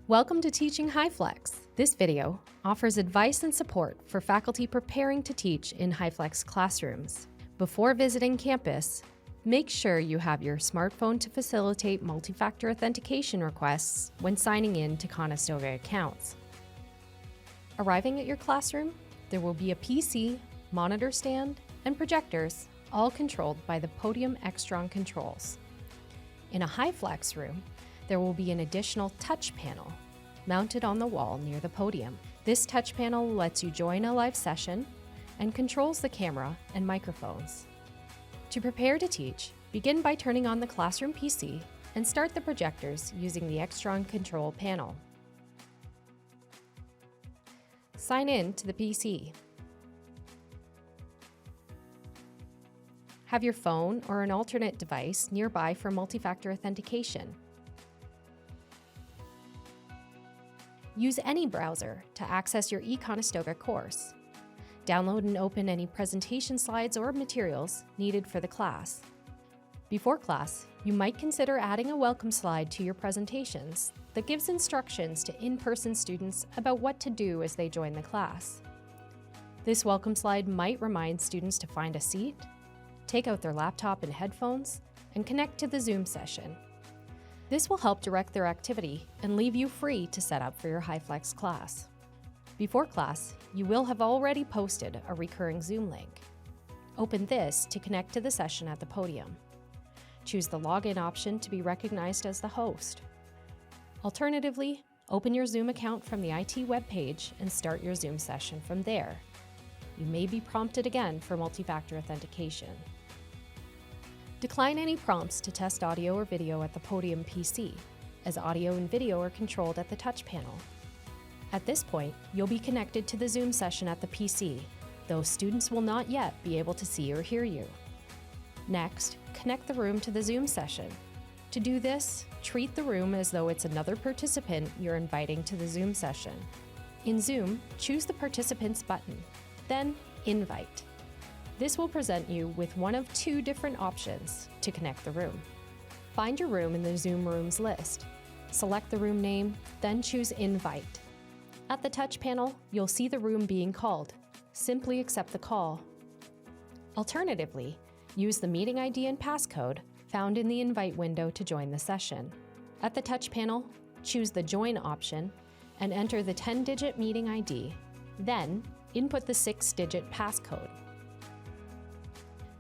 Welcome to Teaching HyFlex. This video offers advice and support for faculty preparing to teach in HyFlex classrooms. Before visiting campus, make sure you have your smartphone to facilitate multi-factor authentication requests when signing in to Conestoga accounts. Arriving at your classroom, there will be a PC, monitor stand, and projectors, all controlled by the Podium Extron controls. In a HyFlex room, there will be an additional touch panel mounted on the wall near the podium. This touch panel lets you join a live session and controls the camera and microphones. To prepare to teach, begin by turning on the classroom PC and start the projectors using the Extron control panel. Sign in to the PC. Have your phone or an alternate device nearby for multi-factor authentication. Use any browser to access your eConestoga course. Download and open any presentation slides or materials needed for the class. Before class, you might consider adding a welcome slide to your presentations that gives instructions to in-person students about what to do as they join the class. This welcome slide might remind students to find a seat, take out their laptop and headphones, and connect to the Zoom session. This will help direct their activity and leave you free to set up for your HyFlex class. Before class, you will have already posted a recurring Zoom link. Open this to connect to the session at the podium. Choose the login option to be recognized as the host. Alternatively, open your Zoom account from the IT webpage and start your Zoom session from there. You may be prompted again for multi-factor authentication. Decline any prompts to test audio or video at the podium PC, as audio and video are controlled at the touch panel. At this point, you'll be connected to the Zoom session at the PC, though students will not yet be able to see or hear you. Next, connect the room to the Zoom session. To do this, treat the room as though it's another participant you're inviting to the Zoom session. In Zoom, choose the Participants button, then Invite. This will present you with one of two different options to connect the room. Find your room in the Zoom Rooms list. Select the room name, then choose Invite. At the touch panel, you'll see the room being called. Simply accept the call. Alternatively, use the meeting ID and passcode found in the Invite window to join the session. At the touch panel, choose the Join option and enter the 10-digit meeting ID, then input the 6-digit passcode.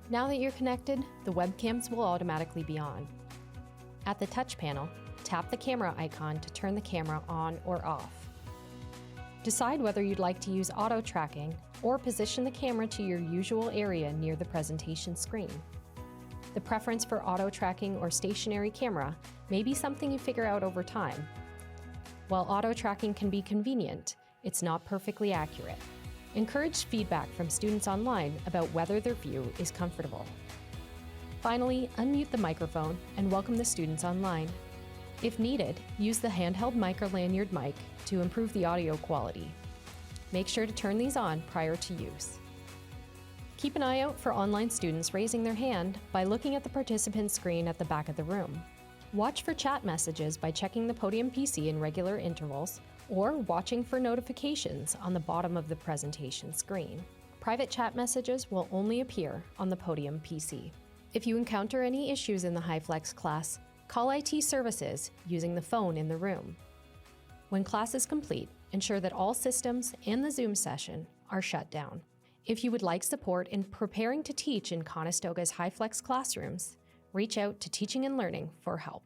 Now that you're connected, the webcams will automatically be on. At the touch panel, tap the camera icon to turn the camera on or off. Decide whether you'd like to use auto tracking or position the camera to your usual area near the presentation screen. The preference for auto tracking or stationary camera may be something you figure out over time. While auto tracking can be convenient, it's not perfectly accurate. Encourage feedback from students online about whether their view is comfortable. Finally, unmute the microphone and welcome the students online. If needed, use the handheld mic or lanyard mic to improve the audio quality. Make sure to turn these on prior to use. Keep an eye out for online students raising their hand by looking at the participant screen at the back of the room. Watch for chat messages by checking the podium PC in regular intervals or watching for notifications on the bottom of the presentation screen. Private chat messages will only appear on the podium PC. If you encounter any issues in the HyFlex class, call IT services using the phone in the room. When class is complete, ensure that all systems and the Zoom session are shut down. If you would like support in preparing to teach in Conestoga's HyFlex classrooms, reach out to Teaching and Learning for help.